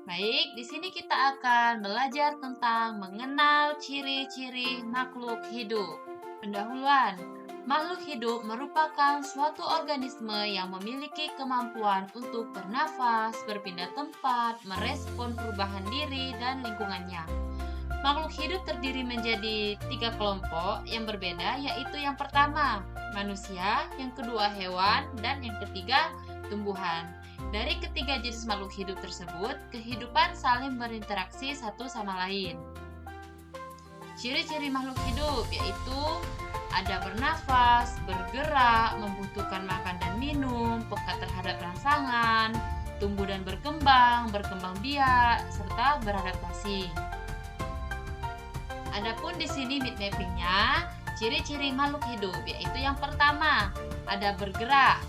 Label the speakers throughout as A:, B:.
A: Baik, di sini kita akan belajar tentang mengenal ciri-ciri makhluk hidup. Pendahuluan, makhluk hidup merupakan suatu organisme yang memiliki kemampuan untuk bernafas, berpindah tempat, merespon perubahan diri dan lingkungannya. Makhluk hidup terdiri menjadi tiga kelompok yang berbeda, yaitu yang pertama, manusia, yang kedua hewan, dan yang ketiga tumbuhan. Dari ketiga jenis makhluk hidup tersebut, kehidupan saling berinteraksi satu sama lain. Ciri-ciri makhluk hidup yaitu ada bernafas, bergerak, membutuhkan makan dan minum, peka terhadap rangsangan, tumbuh dan berkembang biak, serta beradaptasi. Adapun di sini bit mappingnya, ciri-ciri makhluk hidup yaitu yang pertama, ada bergerak.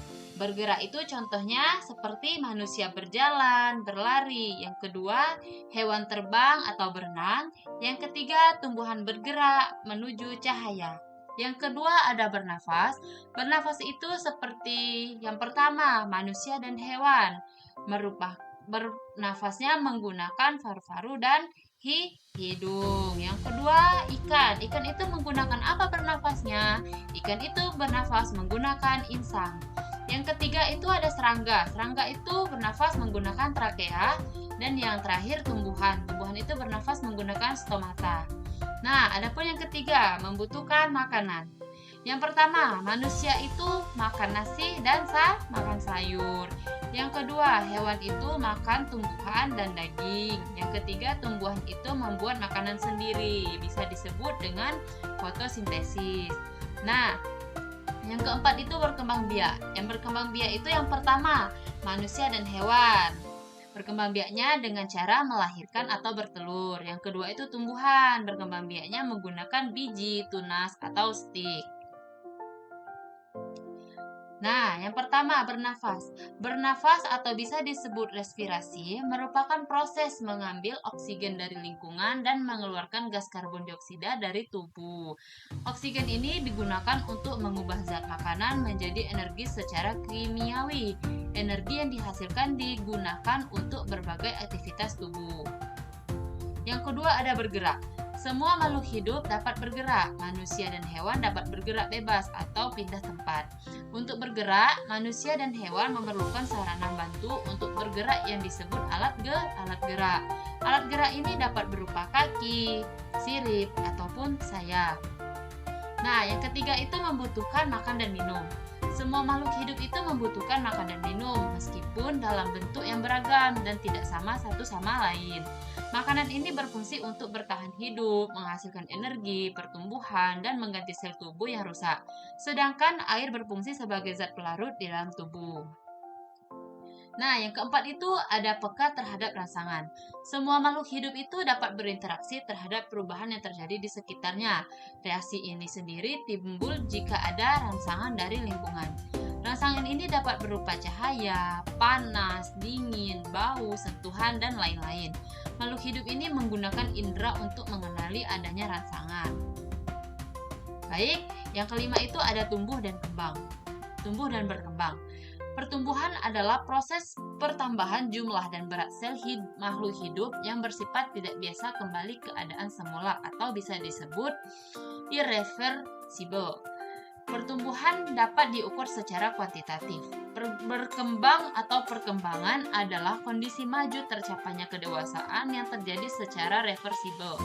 A: Bergerak itu contohnya seperti manusia berjalan, berlari. Yang kedua, hewan terbang atau berenang. Yang ketiga, tumbuhan bergerak menuju cahaya. Yang kedua ada bernafas. Bernafas itu seperti yang pertama, manusia dan hewan. Bernafasnya menggunakan paru-paru dan hidung. Yang kedua, ikan. Ikan itu menggunakan apa bernafasnya? Ikan itu bernafas menggunakan insang. Yang ketiga itu ada serangga. Serangga itu bernafas menggunakan trakea. Dan yang terakhir tumbuhan. Tumbuhan itu bernafas menggunakan stomata. Nah, adapun yang ketiga, membutuhkan makanan. Yang pertama, manusia itu makan nasi dan makan sayur. Yang kedua, hewan itu makan tumbuhan dan daging. Yang ketiga, tumbuhan itu membuat makanan sendiri. Bisa disebut dengan fotosintesis. Nah, yang keempat itu berkembang biak. Yang berkembang biak itu yang pertama, manusia dan hewan. Berkembang biaknya dengan cara melahirkan atau bertelur. Yang kedua itu tumbuhan. Berkembang biaknya menggunakan biji, tunas, atau stik. Nah, yang pertama bernafas. Bernafas atau bisa disebut respirasi merupakan proses mengambil oksigen dari lingkungan dan mengeluarkan gas karbon dioksida dari tubuh. Oksigen ini digunakan untuk mengubah zat makanan menjadi energi secara kimiawi. Energi yang dihasilkan digunakan untuk berbagai aktivitas tubuh. Yang kedua ada bergerak. Semua makhluk hidup dapat bergerak. Manusia dan hewan dapat bergerak bebas atau pindah tempat. Untuk bergerak, manusia dan hewan memerlukan sarana bantu untuk bergerak yang disebut alat gerak. Alat gerak ini dapat berupa kaki, sirip, ataupun sayap. Nah, yang ketiga itu membutuhkan makan dan minum. Semua makhluk hidup itu membutuhkan makan dan minum, meskipun dalam bentuk yang beragam dan tidak sama satu sama lain. Makanan ini berfungsi untuk bertahan hidup, menghasilkan energi, pertumbuhan, dan mengganti sel tubuh yang rusak. Sedangkan air berfungsi sebagai zat pelarut di dalam tubuh. Nah, yang keempat itu ada peka terhadap rangsangan. Semua makhluk hidup itu dapat berinteraksi terhadap perubahan yang terjadi di sekitarnya. Reaksi ini sendiri timbul jika ada rangsangan dari lingkungan. Rangsangan ini dapat berupa cahaya, panas, dingin, bau, sentuhan, dan lain-lain. Makhluk hidup ini menggunakan indera untuk mengenali adanya rangsangan. Baik, yang kelima itu ada tumbuh dan kembang. Tumbuh dan berkembang. Pertumbuhan adalah proses pertambahan jumlah dan berat sel makhluk hidup yang bersifat tidak biasa kembali ke keadaan semula atau bisa disebut irreversible. Pertumbuhan dapat diukur secara kuantitatif. Berkembang atau perkembangan adalah kondisi maju tercapainya kedewasaan yang terjadi secara reversible.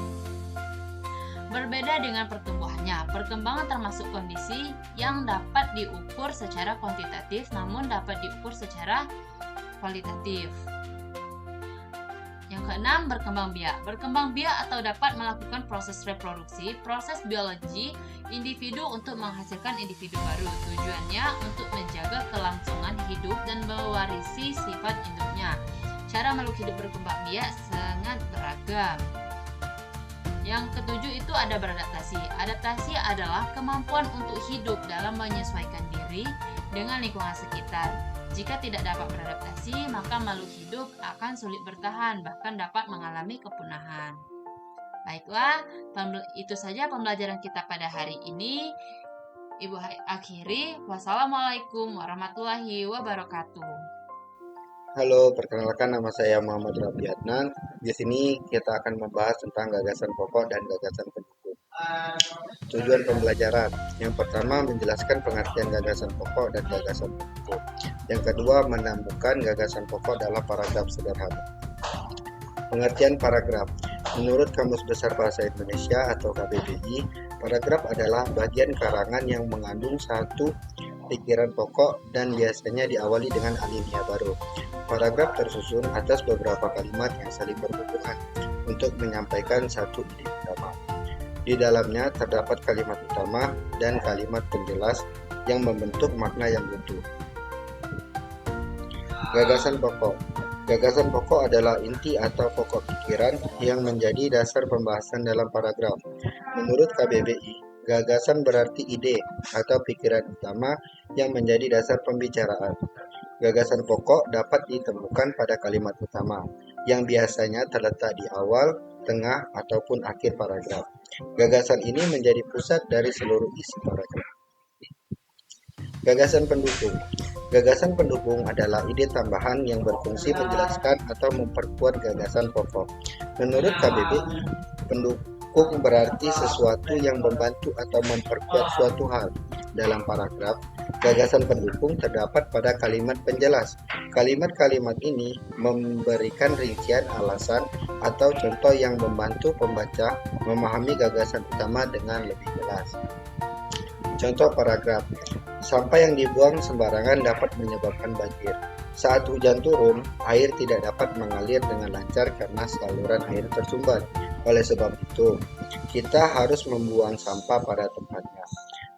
A: Berbeda dengan pertumbuhannya, perkembangan termasuk kondisi yang dapat diukur secara kuantitatif namun dapat diukur secara kualitatif. Yang keenam, berkembang biak. Berkembang biak atau dapat melakukan proses reproduksi, proses biologi individu untuk menghasilkan individu baru. Tujuannya untuk menjaga kelangsungan hidup dan mewarisi sifat induknya. Cara makhluk hidup berkembang biak sangat beragam. Yang ketujuh itu ada beradaptasi. Adaptasi adalah kemampuan untuk hidup dalam menyesuaikan diri dengan lingkungan sekitar. Jika tidak dapat beradaptasi, maka makhluk hidup akan sulit bertahan, bahkan dapat mengalami kepunahan. Baiklah, itu saja pembelajaran kita pada hari ini. Ibu akhiri, wassalamualaikum warahmatullahi wabarakatuh.
B: Halo, perkenalkan nama saya Muhammad Rabi Adnan. Di sini kita akan membahas tentang gagasan pokok dan gagasan pendukung. Tujuan pembelajaran. Yang pertama, menjelaskan pengertian gagasan pokok dan gagasan pendukung. Yang kedua, menemukan gagasan pokok dalam paragraf sederhana. Pengertian paragraf. Menurut Kamus Besar Bahasa Indonesia atau KBBI, paragraf adalah bagian karangan yang mengandung satu pikiran pokok dan biasanya diawali dengan alinea baru. Paragraf tersusun atas beberapa kalimat yang saling berhubungan untuk menyampaikan satu ide utama. Di dalamnya terdapat kalimat utama dan kalimat penjelas yang membentuk makna yang utuh. Gagasan pokok. Gagasan pokok adalah inti atau pokok pikiran yang menjadi dasar pembahasan dalam paragraf. Menurut KBBI, gagasan berarti ide atau pikiran utama yang menjadi dasar pembicaraan. Gagasan pokok dapat ditemukan pada kalimat utama, yang biasanya terletak di awal, tengah, ataupun akhir paragraf. Gagasan ini menjadi pusat dari seluruh isi paragraf. Gagasan pendukung. Gagasan pendukung adalah ide tambahan yang berfungsi menjelaskan atau memperkuat gagasan pokok. Menurut KBBI, pendukung berarti sesuatu yang membantu atau memperkuat suatu hal. Dalam paragraf, gagasan pendukung terdapat pada kalimat penjelas. Kalimat-kalimat ini memberikan rincian alasan atau contoh yang membantu pembaca memahami gagasan utama dengan lebih jelas. Contoh paragraf. Sampah yang dibuang sembarangan dapat menyebabkan banjir. Saat hujan turun, air tidak dapat mengalir dengan lancar karena saluran air tersumbat. Oleh sebab itu, kita harus membuang sampah pada tempatnya.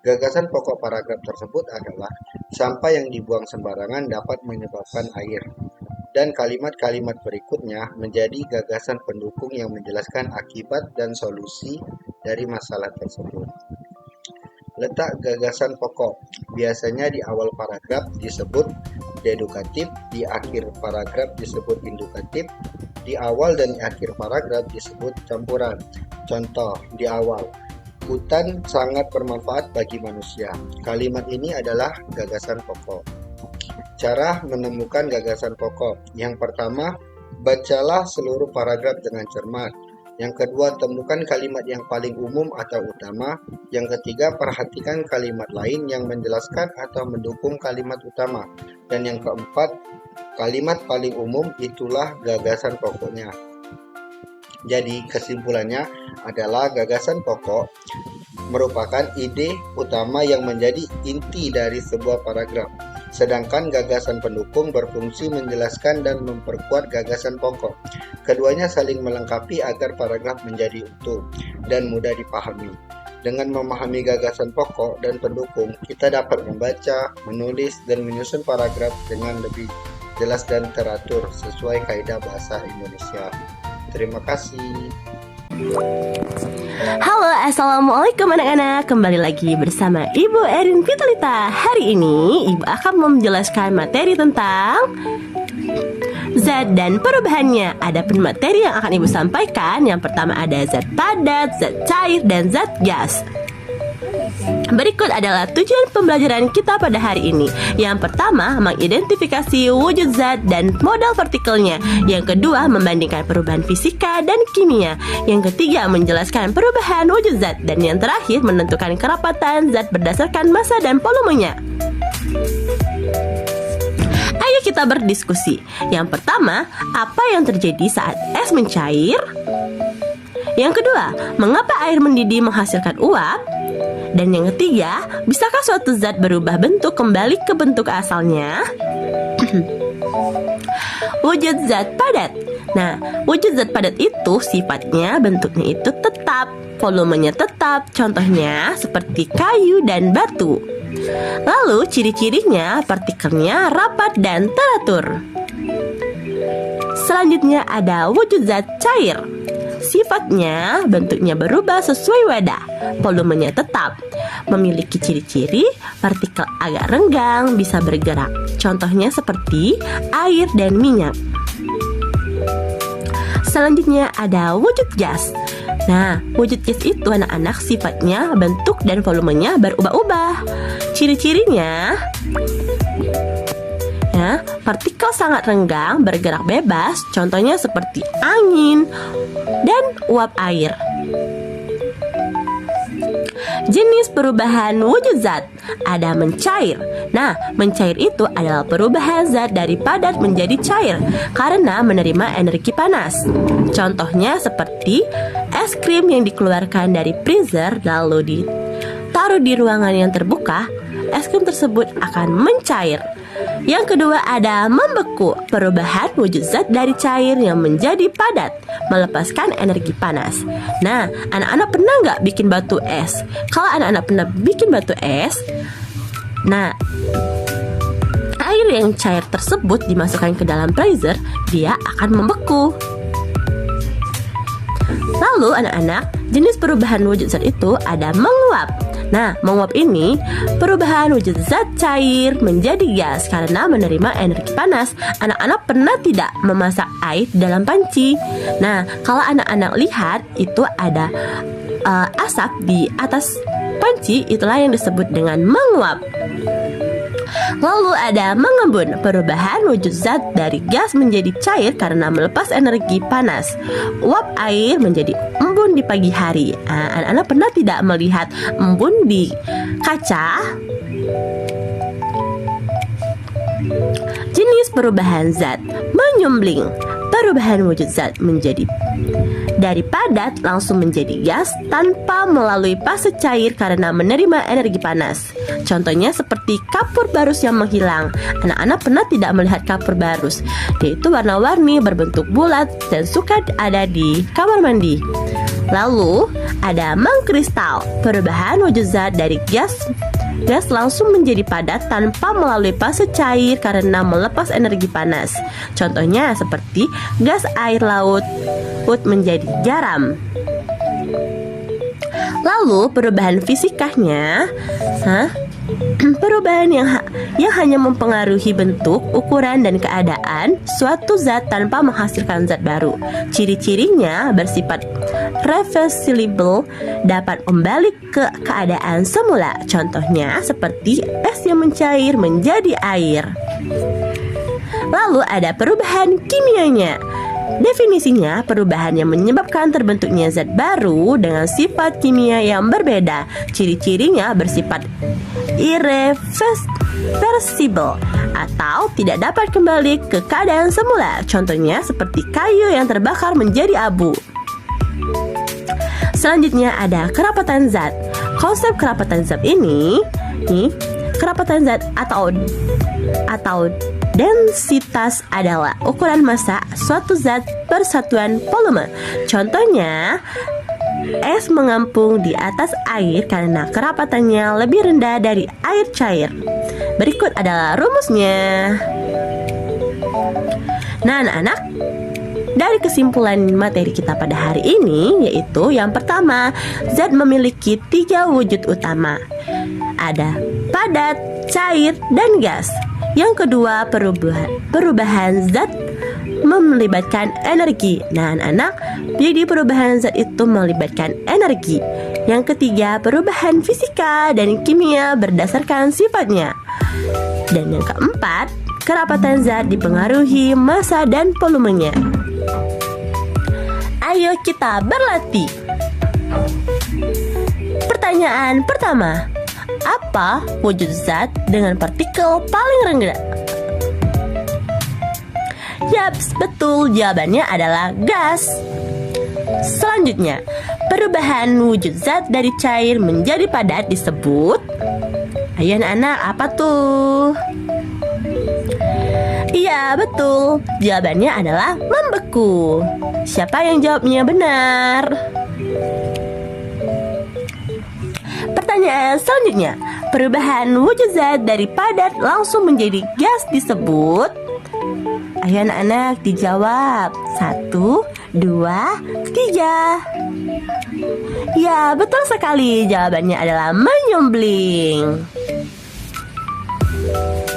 B: Gagasan pokok paragraf tersebut adalah sampah yang dibuang sembarangan dapat menyebabkan air. Dan kalimat-kalimat berikutnya menjadi gagasan pendukung yang menjelaskan akibat dan solusi dari masalah tersebut. Letak gagasan pokok biasanya di awal paragraf disebut dedukatif, di akhir paragraf disebut indukatif, di awal dan di akhir paragraf disebut campuran. Contoh, di awal, hutan sangat bermanfaat bagi manusia. Kalimat ini adalah gagasan pokok. Cara menemukan gagasan pokok. Yang pertama, bacalah seluruh paragraf dengan cermat. Yang kedua, temukan kalimat yang paling umum atau utama. Yang ketiga, perhatikan kalimat lain yang menjelaskan atau mendukung kalimat utama. Dan yang keempat, kalimat paling umum itulah gagasan pokoknya. Jadi, kesimpulannya adalah gagasan pokok merupakan ide utama yang menjadi inti dari sebuah paragraf. Sedangkan gagasan pendukung berfungsi menjelaskan dan memperkuat gagasan pokok. Keduanya saling melengkapi agar paragraf menjadi utuh dan mudah dipahami. Dengan memahami gagasan pokok dan pendukung, kita dapat membaca, menulis, dan menyusun paragraf dengan lebih jelas dan teratur sesuai kaidah bahasa Indonesia. Terima kasih.
C: Halo, assalamualaikum anak-anak. Kembali lagi bersama Ibu Erin Vitalita. Hari ini Ibu akan menjelaskan materi tentang zat dan perubahannya. Ada materi yang akan Ibu sampaikan. Yang pertama ada zat padat, zat cair, dan zat gas. Berikut adalah tujuan pembelajaran kita pada hari ini. Yang pertama, mengidentifikasi wujud zat dan modal partikelnya. Yang kedua, membandingkan perubahan fisika dan kimia. Yang ketiga, menjelaskan perubahan wujud zat. Dan yang terakhir, menentukan kerapatan zat berdasarkan massa dan volumenya. Ayo kita berdiskusi. Yang pertama, apa yang terjadi saat es mencair? Yang kedua, mengapa air mendidih menghasilkan uap? Dan yang ketiga, bisakah suatu zat berubah bentuk kembali ke bentuk asalnya? Wujud zat padat. Nah, wujud zat padat itu sifatnya bentuknya itu tetap, volumenya tetap. Contohnya seperti kayu dan batu. Lalu ciri-cirinya partikelnya rapat dan teratur. Selanjutnya ada wujud zat cair. Sifatnya bentuknya berubah sesuai wadah, volumenya tetap, memiliki ciri-ciri partikel agak renggang, bisa bergerak. Contohnya seperti air dan minyak. Selanjutnya ada wujud gas. Nah, wujud gas itu anak-anak sifatnya bentuk dan volumenya berubah-ubah. Ciri-cirinya Contohnya, partikel sangat renggang bergerak bebas, contohnya seperti angin dan uap air. Jenis perubahan wujud zat, ada mencair. Nah, mencair itu adalah perubahan zat dari padat menjadi cair karena menerima energi panas. Contohnya seperti es krim yang dikeluarkan dari freezer lalu ditaruh di ruangan yang terbuka, es krim tersebut akan mencair. Yang kedua ada membeku, perubahan wujud zat dari cair yang menjadi padat, melepaskan energi panas. Nah, anak-anak pernah nggak bikin batu es? Kalau anak-anak pernah bikin batu es, nah, air yang cair tersebut dimasukkan ke dalam freezer, dia akan membeku. Lalu anak-anak, jenis perubahan wujud zat itu ada menguap. Nah, menguap ini perubahan wujud zat cair menjadi gas karena menerima energi panas. Anak-anak pernah tidak memasak air dalam panci? Nah, kalau anak-anak lihat itu ada asap di atas panci, itulah yang disebut dengan menguap. Lalu ada mengembun, perubahan wujud zat dari gas menjadi cair karena melepas energi panas. Uap air menjadi embun di pagi hari. Anak-anak pernah tidak melihat embun di kaca? Jenis perubahan zat, menyumbling, perubahan wujud zat menjadi dari padat langsung menjadi gas tanpa melalui fase cair karena menerima energi panas. Contohnya seperti kapur barus yang menghilang. Anak-anak pernah tidak melihat kapur barus? Dia itu warna-warni, berbentuk bulat dan suka ada di kamar mandi. Lalu ada mengkristal, perubahan wujud zat dari gas langsung menjadi padat tanpa melalui fase cair karena melepas energi panas. Contohnya seperti gas air laut menjadi garam. Lalu perubahan fisikanya, perubahan yang hanya mempengaruhi bentuk, ukuran, dan keadaan suatu zat tanpa menghasilkan zat baru. Ciri-cirinya bersifat reversible, dapat kembali ke keadaan semula. Contohnya seperti es yang mencair menjadi air. Lalu ada perubahan kimianya. Definisinya, perubahan yang menyebabkan terbentuknya zat baru dengan sifat kimia yang berbeda. Ciri-cirinya bersifat irreversible atau tidak dapat kembali ke keadaan semula. Contohnya seperti kayu yang terbakar menjadi abu. Selanjutnya ada kerapatan zat. Konsep kerapatan zat ini, kerapatan zat atau densitas adalah ukuran massa suatu zat per satuan volume. Contohnya, es mengapung di atas air karena kerapatannya lebih rendah dari air cair. Berikut adalah rumusnya. Nah, anak-anak, dari kesimpulan materi kita pada hari ini, yaitu yang pertama, zat memiliki 3 wujud utama. Ada padat, cair, dan gas. Yang kedua, perubahan zat melibatkan energi. Nah, anak-anak, jadi perubahan zat itu melibatkan energi. Yang ketiga, perubahan fisika dan kimia berdasarkan sifatnya. Dan yang keempat, kerapatan zat dipengaruhi massa dan volumenya. Ayo kita berlatih. Pertanyaan pertama, apa wujud zat dengan partikel paling rendah? Yaps, betul, jawabannya adalah gas. Selanjutnya, perubahan wujud zat dari cair menjadi padat disebut, ayo anak-anak, apa tuh? Iya, betul, jawabannya adalah membeku. Siapa yang jawabnya benar? Pertanyaan selanjutnya, perubahan wujud zat dari padat langsung menjadi gas disebut, ayo anak-anak dijawab. 1, 2, 3. Ya, betul sekali, jawabannya adalah menyumbling.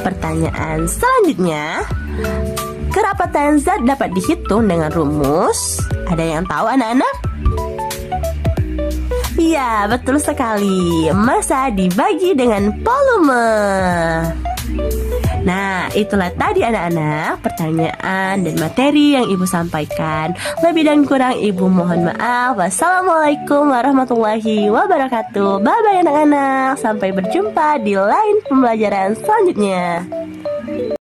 C: Pertanyaan selanjutnya, kerapatan zat dapat dihitung dengan rumus. Ada yang tahu anak-anak? Iya, betul sekali. Massa dibagi dengan volume. Nah, itulah tadi anak-anak pertanyaan dan materi yang Ibu sampaikan. Lebih dan kurang Ibu mohon maaf. Wassalamualaikum warahmatullahi wabarakatuh. Bye-bye anak-anak. Sampai berjumpa di lain pembelajaran selanjutnya.